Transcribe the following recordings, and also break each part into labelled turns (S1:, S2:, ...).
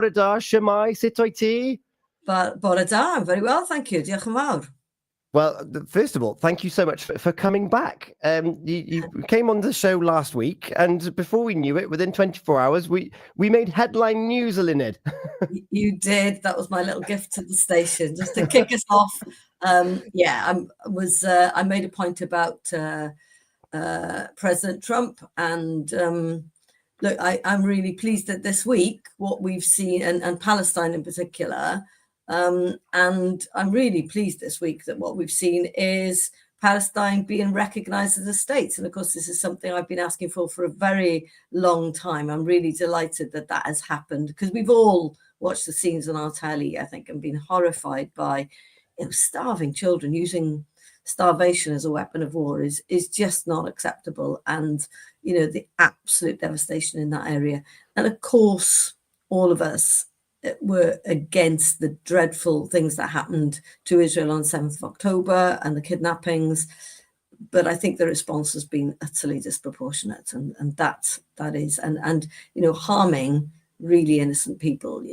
S1: Bore da, shwmae, sut wyt ti?
S2: Bore da, I'm very well, thank you. Diolch yn fawr.
S1: Well, first of all, thank you so much for coming back. You came on the show last week, and before we knew it, within 24 hours, we made headline news, Eluned.
S2: You did. That was my little gift to the station, just to kick us off. I made a point about President Trump, and look, I'm really pleased that this week, what we've seen, and Palestine in particular, and I'm really pleased this week that what we've seen is Palestine being recognised as a state. And of course, this is something I've been asking for a very long time. I'm really delighted that that has happened, because we've all watched the scenes on our telly, I think, and been horrified by starving children. Using starvation as a weapon of war is just not acceptable. And, the absolute devastation in that area. And of course, all of us were against the dreadful things that happened to Israel on 7th of October and the kidnappings. But I think the response has been utterly disproportionate. And that is, harming really innocent people.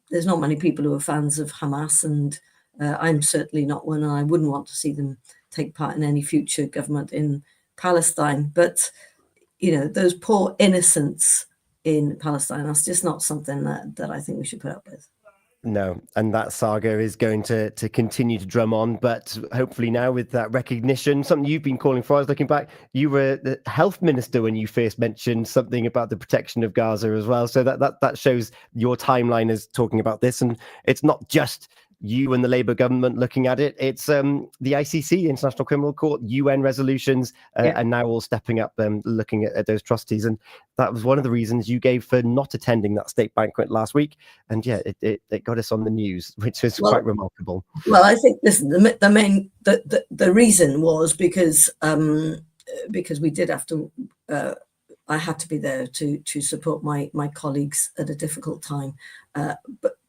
S2: There's not many people who are fans of Hamas, and I'm certainly not one, and I wouldn't want to see them take part in any future government in Palestine. But, those poor innocents in Palestine, that's just not something that I think we should put up with.
S1: No, and that saga is going to continue to drum on, but hopefully now with that recognition, something you've been calling for. I was looking back, you were the health minister when you first mentioned something about the protection of Gaza as well. So that shows your timeline is talking about this, and it's not just you and the Labour government looking at it. It's the ICC, International Criminal Court, UN resolutions, and now all stepping up and looking at those atrocities. And that was one of the reasons you gave for not attending that state banquet last week. And it got us on the news, which is quite remarkable.
S2: Well, I think, listen, the reason was because we did have to. I had to be there to support my colleagues at a difficult time.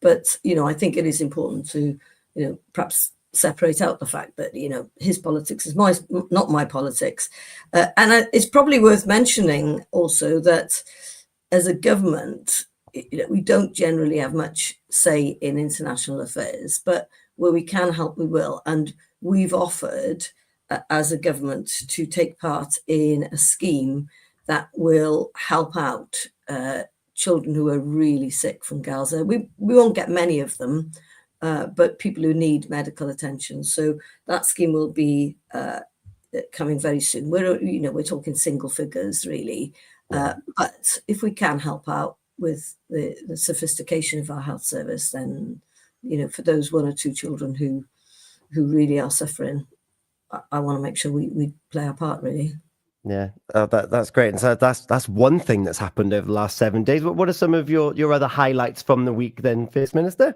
S2: But I think it is important to, perhaps separate out the fact that, his politics is not my politics. And it's probably worth mentioning also that as a government, we don't generally have much say in international affairs, but where we can help, we will. And we've offered, as a government, to take part in a scheme that will help out children who are really sick from Gaza. We won't get many of them, but people who need medical attention. So that scheme will be coming very soon. We're talking single figures, really. But if we can help out with the sophistication of our health service, then, for those one or two children who really are suffering, I want to make sure we play our part, really.
S1: Yeah, that's great. And so that's one thing that's happened over the last 7 days. What are some of your other highlights from the week then, First Minister?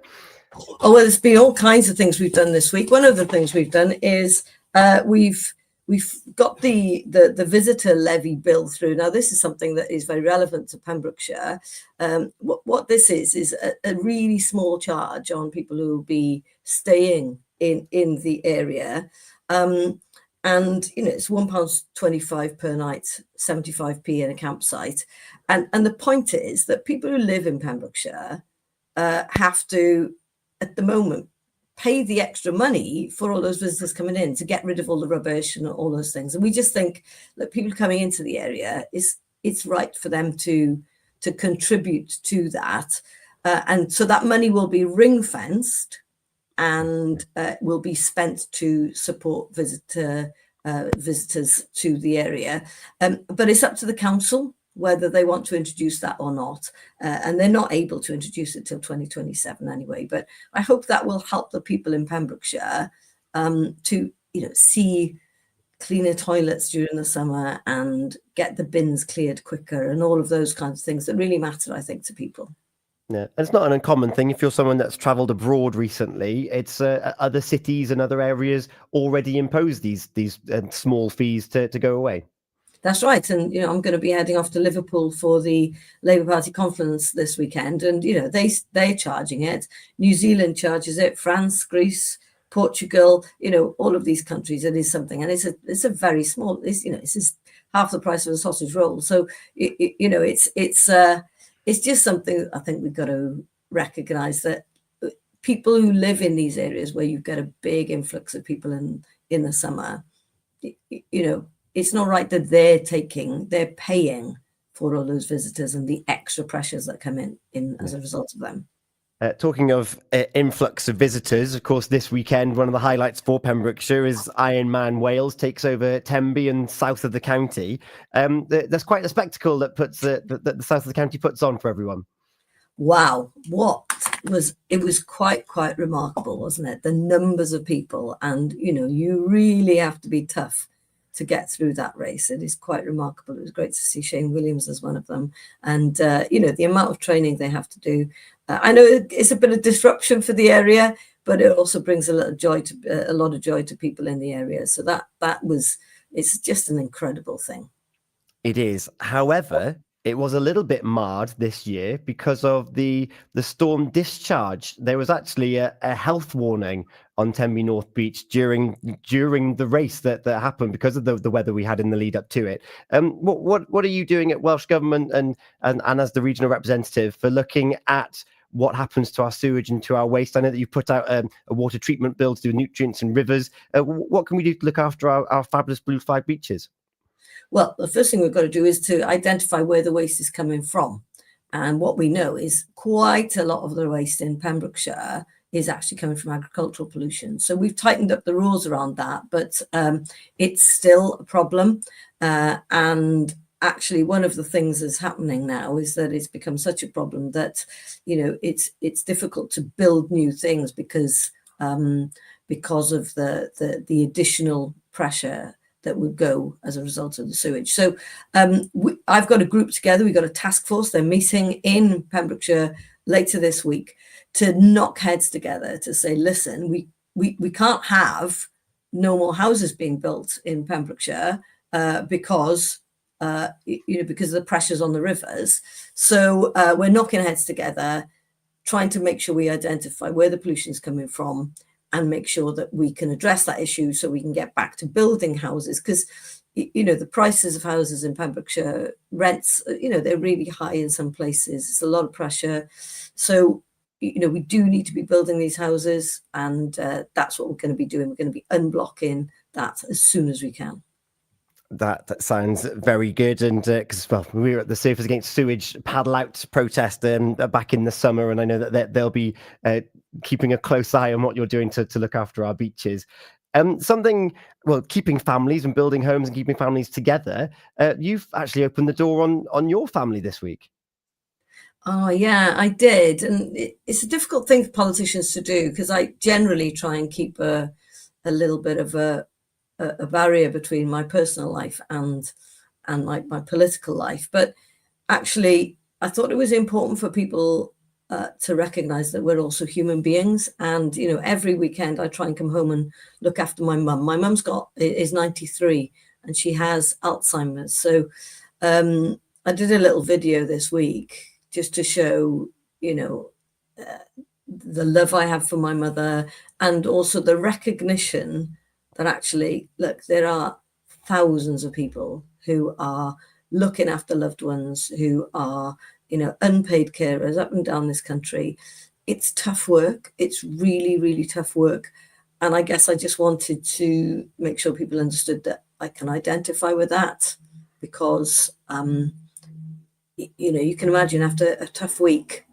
S2: Oh, well, there's been all kinds of things we've done this week. One of the things we've done is we've got the visitor levy bill through. Now, this is something that is very relevant to Pembrokeshire. What this is a really small charge on people who will be staying in the area. And, it's £1.25 per night, 75p in a campsite. And the point is that people who live in Pembrokeshire have to, at the moment, pay the extra money for all those visitors coming in to get rid of all the rubbish and all those things. And we just think that people coming into the area, it's right for them to contribute to that. And so that money will be ring-fenced and will be spent to support visitors to the area. But it's up to the council whether they want to introduce that or not. And they're not able to introduce it till 2027 anyway. But I hope that will help the people in Pembrokeshire to, see cleaner toilets during the summer and get the bins cleared quicker and all of those kinds of things that really matter, I think, to people.
S1: Yeah, and it's not an uncommon thing if you're someone that's travelled abroad recently. It's other cities and other areas already impose these small fees to go away.
S2: That's right. And, I'm going to be heading off to Liverpool for the Labour Party conference this weekend. And, they're charging it. New Zealand charges it, France, Greece, Portugal, all of these countries. It is something. And it's a very small, it's just half the price of a sausage roll. So, it's just something I think we've got to recognize that people who live in these areas where you've got a big influx of people in the summer, it's not right that they're paying for all those visitors and the extra pressures that come in as a result of them.
S1: Talking of influx of visitors, of course, this weekend, one of the highlights for Pembrokeshire is Ironman Wales takes over Tenby and south of the county. There's quite a spectacle that the south of the county puts on for everyone.
S2: Wow, it was quite remarkable, wasn't it? The numbers of people, and you really have to be tough to get through that race. It is quite remarkable. It was great to see Shane Williams as one of them, and the amount of training they have to do. I know it's a bit of disruption for the area, but it also brings a lot of joy to people in the area. So it's just an incredible thing.
S1: It is. However, it was a little bit marred this year because of the storm discharge. There was actually a health warning on Tenby North Beach during the race that happened because of the weather we had in the lead up to it. What are you doing at Welsh Government and as the regional representative for looking at what happens to our sewage and to our waste? I know that you put out a water treatment bill to do nutrients in rivers. What can we do to look after our fabulous blue flag beaches?
S2: Well, the first thing we've got to do is to identify where the waste is coming from. And what we know is quite a lot of the waste in Pembrokeshire is actually coming from agricultural pollution. So we've tightened up the rules around that, but it's still a problem. And actually, one of the things that's happening now is that it's become such a problem that, it's difficult to build new things because of the additional pressure that would go as a result of the sewage. So I've got a group together. We've got a task force. They're meeting in Pembrokeshire later this week to knock heads together to say, listen, we can't have no more houses being built in Pembrokeshire because of the pressures on the rivers. So we're knocking heads together, trying to make sure we identify where the pollution is coming from and make sure that we can address that issue so we can get back to building houses. Because, the prices of houses in Pembrokeshire, rents, they're really high in some places. It's a lot of pressure. So, we do need to be building these houses, and that's what we're going to be doing. We're going to be unblocking that as soon as we can.
S1: That sounds very good, and because we were at the Surfers Against Sewage paddle out protest back in the summer, and I know that they'll be keeping a close eye on what you're doing to look after our beaches. Keeping families and building homes and keeping families together. You've actually opened the door on your family this week.
S2: Oh yeah, I did, and it's a difficult thing for politicians to do because I generally try and keep a little bit of a barrier between my personal life and my political life. But actually, I thought it was important for people to recognize that we're also human beings. And, every weekend I try and come home and look after my mum. My mum's is 93 and she has Alzheimer's. So I did a little video this week just to show, the love I have for my mother and also the recognition that actually, look, there are thousands of people who are looking after loved ones, who are, unpaid carers up and down this country. It's tough work. It's really, really tough work. And I guess I just wanted to make sure people understood that I can identify with that because, you can imagine after a tough week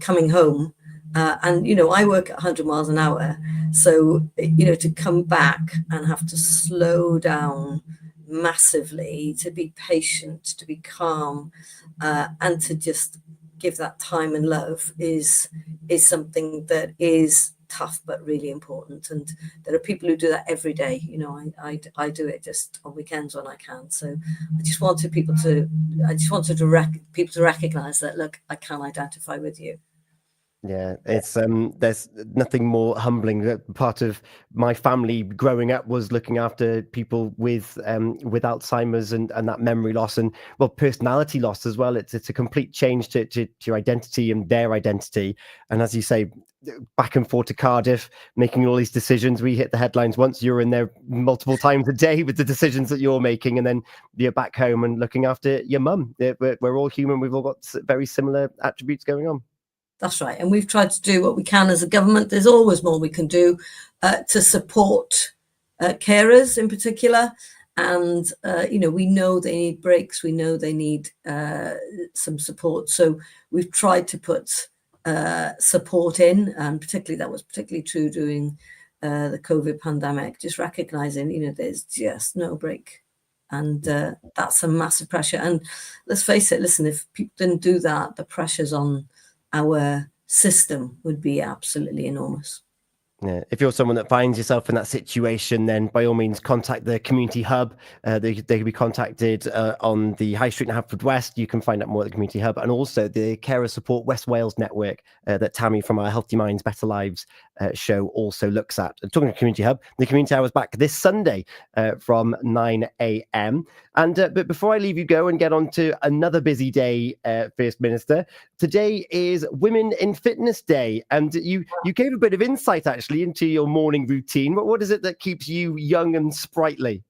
S2: coming home, and I work at 100 miles an hour, so to come back and have to slow down massively, to be patient, to be calm, and to just give that time and love is something that is tough but really important. And there are people who do that every day. I do it just on weekends when I can. So I just wanted people to recognize that, look, I can identify with you.
S1: Yeah, it's there's nothing more humbling. Part of my family growing up was looking after people with Alzheimer's and that memory loss and personality loss as well. It's a complete change to your identity and their identity. And as you say, back and forth to Cardiff, making all these decisions. We hit the headlines once. You're in there multiple times a day with the decisions that you're making, and then you're back home and looking after your mum. We're all human. We've all got very similar attributes going on.
S2: That's right. And we've tried to do what we can as a government. There's always more we can do to support carers in particular. And, we know they need breaks. We know they need some support. So we've tried to put support in, and that was particularly true during the COVID pandemic, just recognizing, there's just no break. And that's a massive pressure. And let's face it, listen, if people didn't do that, the pressures on our system would be absolutely enormous.
S1: Yeah. If you're someone that finds yourself in that situation, then by all means contact the community hub. They can be contacted on the High Street in Haverfordwest. You can find out more at the community hub, and also the Carer Support West Wales network that Tammy from our Healthy Minds, Better Lives show also looks at. And talking to community hub, the community hour is back this Sunday from 9 a.m. And but before I leave you go and get on to another busy day, First Minister, today is Women in Fitness Day, and you gave a bit of insight actually into your morning routine. What is it that keeps you young and sprightly?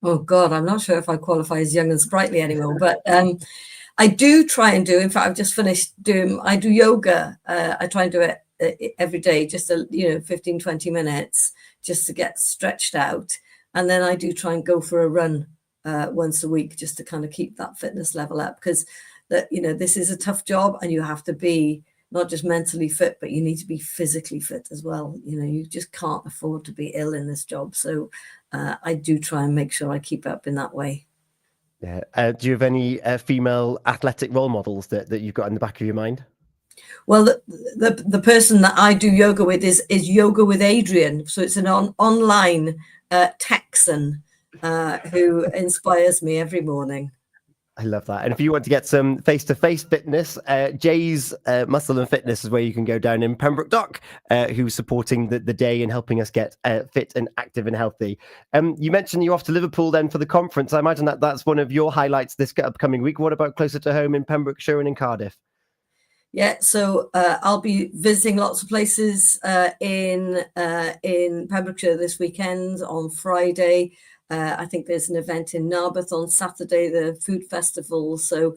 S2: Oh God, I'm not sure if I qualify as young and sprightly anymore, but I do try and do. In fact, I've just finished I do yoga. I try and do it every day, just 15, 20 minutes, just to get stretched out, and then I do try and go for a run once a week, just to kind of keep that fitness level up, because this is a tough job, and you have to be not just mentally fit, but you need to be physically fit as well. You just can't afford to be ill in this job. So I do try and make sure I keep up in that way.
S1: Yeah. Do you have any female athletic role models that you've got in the back of your mind?
S2: Well, the person that I do yoga with is Yoga with Adrian. So it's an online Texan who inspires me every morning.
S1: I love that. And if you want to get some face-to-face fitness, Jay's Muscle and Fitness is where you can go down in Pembroke Dock, who's supporting the day and helping us get fit and active and healthy. You mentioned you're off to Liverpool then for the conference. I imagine that's one of your highlights this upcoming week. What about closer to home in Pembrokeshire and in Cardiff?
S2: Yeah, so I'll be visiting lots of places in Pembrokeshire this weekend on Friday. I think there's an event in Narberth on Saturday, the food festival. So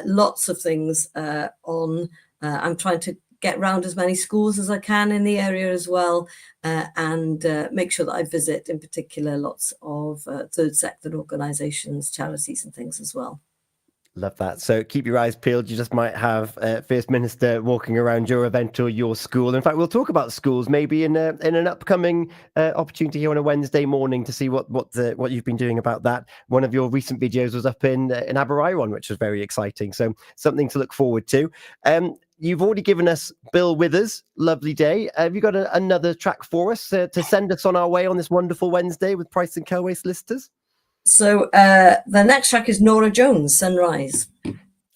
S2: lots of things on. I'm trying to get around as many schools as I can in the area as well, and make sure that I visit, in particular, lots of third sector organisations, charities and things as well.
S1: Love that. So keep your eyes peeled. You just might have First Minister walking around your event or your school. In fact, we'll talk about schools maybe in an upcoming opportunity here on a Wednesday morning to see what you've been doing about that. One of your recent videos was up in Aberyron, which was very exciting. So something to look forward to. You've already given us Bill Withers, Lovely Day. Have you got another track for us to send us on our way on this wonderful Wednesday with Price and Kelway solicitors?
S2: So the next track is Norah Jones, Sunrise.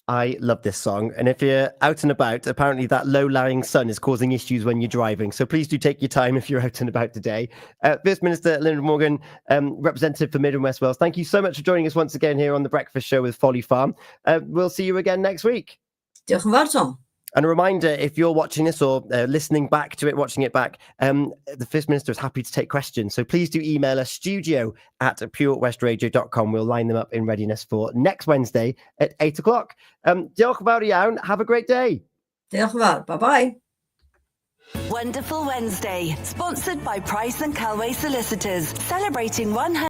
S1: I love this song. And if you're out and about, apparently that low-lying sun is causing issues when you're driving. So please do take your time if you're out and about today. First Minister Eluned Morgan, representative for Mid and West Wales, thank you so much for joining us once again here on The Breakfast Show with Folly Farm. We'll see you again next week.
S2: Diolch yn fawr, Tom.
S1: And a reminder, if you're watching this or listening back to it, watching it back, the First Minister is happy to take questions. So please do email us studio@purewestradio.com. We'll line them up in readiness for next Wednesday at 8 o'clock. Diolch yn fawr iawn. Have a great day.
S2: Diolch yn fawr. Bye-bye.
S3: Wonderful Wednesday, sponsored by Price and Kelway Solicitors, celebrating 100